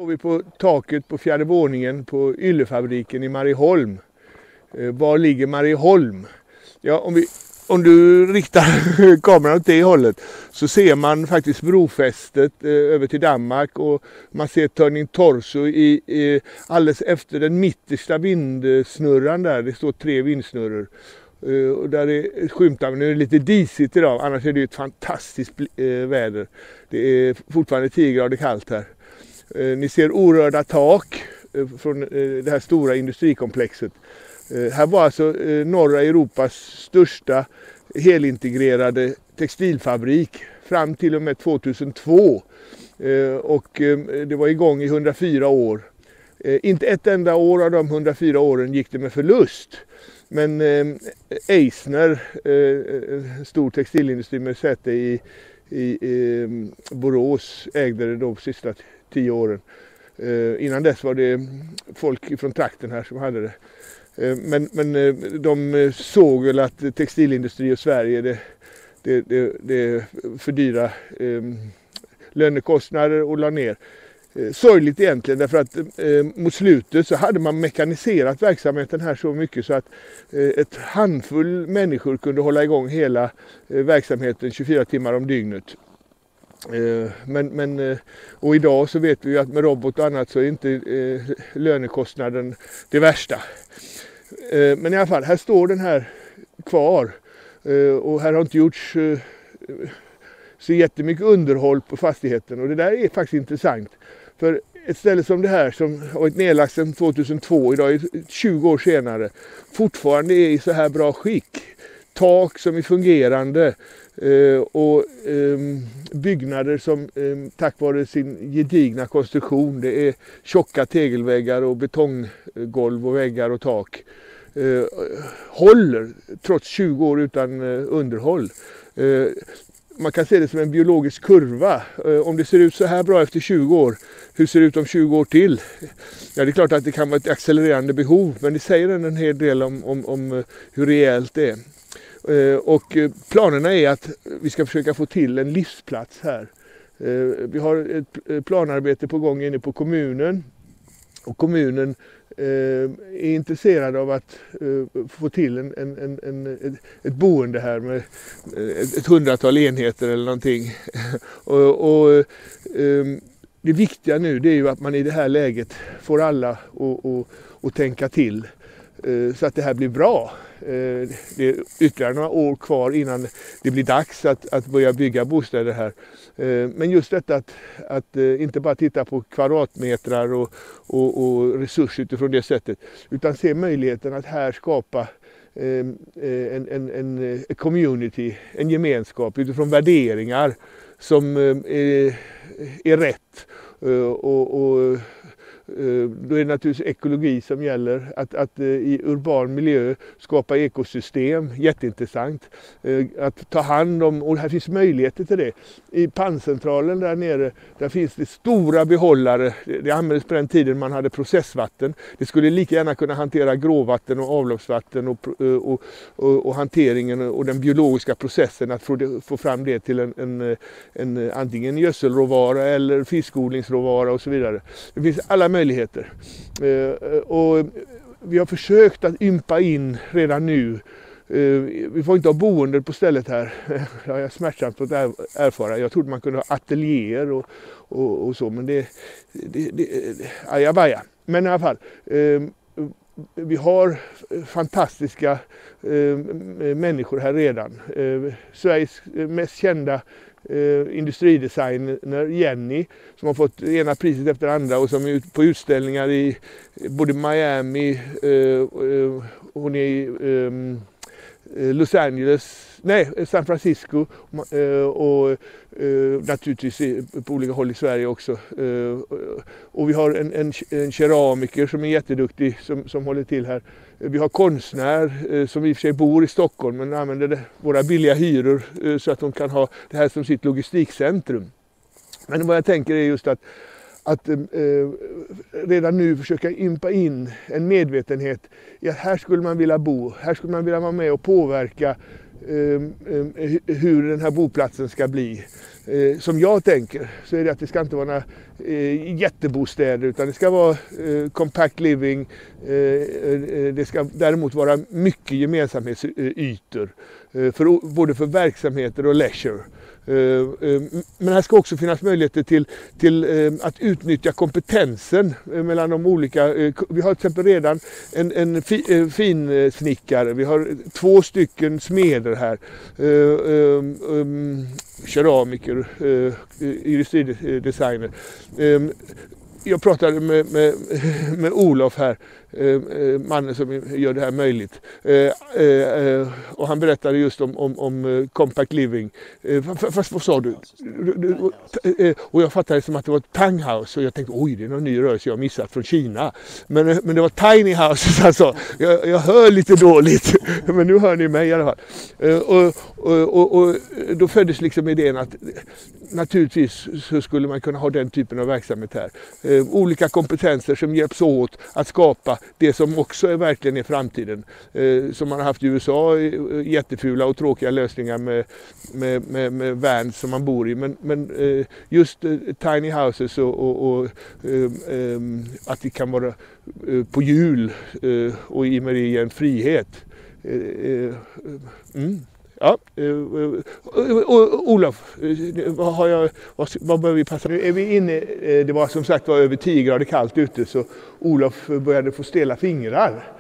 står vi på taket på 4:e våningen på yllefabriken i Marieholm. Var ligger Marieholm? Ja, om du riktar kameran åt det hållet så ser man faktiskt brofästet över till Danmark, och man ser Turning Torso alldeles efter den mittersta vindsnurran där. Det står 3 vindsnurror. Och där är skymtar, men nu är det lite disigt idag, annars är det ju ett fantastiskt väder. Det är fortfarande 10 grader kallt här. Ni ser orörda tak från det här stora industrikomplexet. Här var alltså norra Europas största helintegrerade textilfabrik fram till och med 2002. Och det var igång i 104 år. Inte ett enda år av de 104 åren gick det med förlust. Men Eisner, stor textilindustri med säte i Borås, ägde det de sista 10 åren. Innan dess var det folk från trakten här som hade det. Men de såg väl att textilindustri i Sverige det fördyra lönekostnader och la ner. Sorgligt egentligen, därför att mot slutet så hade man mekaniserat verksamheten här så mycket så att ett handfull människor kunde hålla igång hela verksamheten 24 timmar om dygnet. Och idag så vet vi ju att med robot och annat så är inte lönekostnaden det värsta. Men i alla fall, här står den här kvar, och här har inte gjorts så jättemycket underhåll på fastigheten, och det där är faktiskt intressant. För ett ställe som det här som har varit nedlagt sedan 2002, idag är 20 år senare, fortfarande är i så här bra skick. Tak som är fungerande och byggnader som tack vare sin gedigna konstruktion, det är tjocka tegelväggar och betonggolv och väggar och tak, håller trots 20 år utan underhåll. Man kan se det som en biologisk kurva. Om det ser ut så här bra efter 20 år, hur ser det ut om 20 år till? Ja, det är klart att det kan vara ett accelererande behov, men det säger en hel del om hur rejält det är. Och planerna är att vi ska försöka få till en livsplats här. Vi har ett planarbete på gång inne på kommunen, och kommunen är intresserad av att få till ett boende här med ett 100-tal enheter eller någonting. och det viktiga nu, det är ju att man i det här läget får alla att tänka till så att det här blir bra. Det är ytterligare några år kvar innan det blir dags att börja bygga bostäder här. Men just detta att inte bara titta på kvadratmetrar och resurser utifrån det sättet, utan se möjligheten att här skapa en community, en gemenskap utifrån värderingar som är rätt. Och då är det naturligtvis ekologi som gäller, att i urban miljö skapa ekosystem, jätteintressant, att ta hand om, och här finns möjligheter till det. I panncentralen där nere, där finns det stora behållare, det användes på den tiden man hade processvatten, det skulle lika gärna kunna hantera gråvatten och avloppsvatten och hanteringen och den biologiska processen att få fram det till en antingen gödselråvara eller fiskodlingsråvara och så vidare. Det finns alla möjligheter. Och vi har försökt att ympa in redan nu. Vi får inte ha boende på stället här. Det har jag smärtsamt fått erfara. Jag trodde man kunde ha ateljéer och så, men det ajabaja. Men i alla fall, vi har fantastiska människor här redan. Sveriges mest kända industridesigner Jenny, som har fått ena priset efter andra och som är på utställningar i både Miami, hon är i Los Angeles, San Francisco och naturligtvis på olika håll i Sverige också. Och vi har en keramiker som är jätteduktig som håller till här. Vi har konstnär som i och för sig bor i Stockholm men använder våra billiga hyror så att de kan ha det här som sitt logistikcentrum. Men vad jag tänker är just att redan nu försöka ympa in en medvetenhet i att här skulle man vilja bo, här skulle man vilja vara med och påverka hur den här boplatsen ska bli. som jag tänker, så är det att det ska inte vara några jättebostäder, utan det ska vara compact living. Det ska däremot vara mycket gemensamhetsytor, både för verksamheter och leisure. Men här ska också finnas möjligheter till att utnyttja kompetensen mellan de olika. Vi har till exempel redan en finsnickare, vi har 2 stycken smeder här, keramiker, industridesigner. Jag pratade med Olof här, mannen som gör det här möjligt. Och han berättade just om compact living. Fast vad sa du? Och jag fattade det som att det var ett tiny house. Och jag tänkte, oj, det är någon ny rörelse jag missat från Kina. Men det var tiny houses alltså. Jag hör lite dåligt. Men nu hör ni mig i alla fall. Och då föddes liksom idén att naturligtvis så skulle man kunna ha den typen av verksamhet här. Olika kompetenser som hjälps åt att skapa det som också verkligen är framtiden. Som man har haft i USA, jättefula och tråkiga lösningar med vans som man bor i. Men just tiny houses och att det kan vara på hjul och i med en frihet. Ja, Olof, vad bör vi passa? Nu är vi inne, det var som sagt var över 10 grader kallt ute, så Olof började få stela fingrar.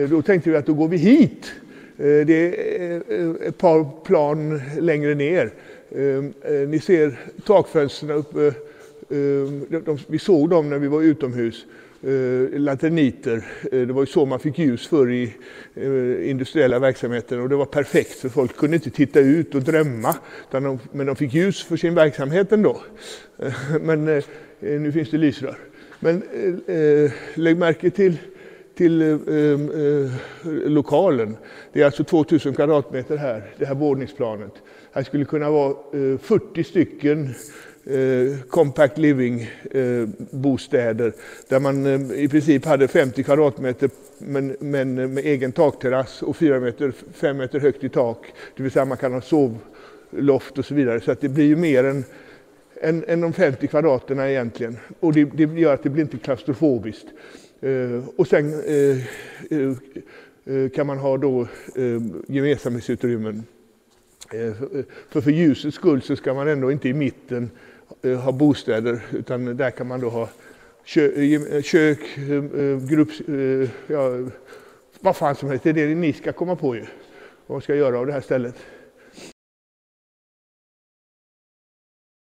Då tänkte vi att då går vi hit. Det är ett par plan längre ner. Ni ser takfönsterna uppe, vi såg dem när vi var utomhus. Lanterniter, det var ju så man fick ljus för i industriella verksamheter, och det var perfekt för folk kunde inte titta ut och drömma, men de fick ljus för sin verksamhet ändå. Men nu finns det lysrör. Men lägg märke till lokalen. Det är alltså 2000 kvadratmeter här, det här våningsplanet. Här skulle kunna vara 40 stycken compact living bostäder där man i princip hade 50 kvadratmeter men med egen takterrass och 5 meter högt i tak. Det vill säga man kan ha sovloft och så vidare, så att det blir ju mer än de 50 kvadraterna egentligen. Och det gör att det blir inte klaustrofobiskt. Och sen kan man ha då gemensamhetsutrymmen. För ljusets skull så ska man ändå inte i mitten ha bostäder, utan där kan man då ha kök, vad fan som helst. Det är det ni ska komma på ju. Vad man ska göra av det här stället.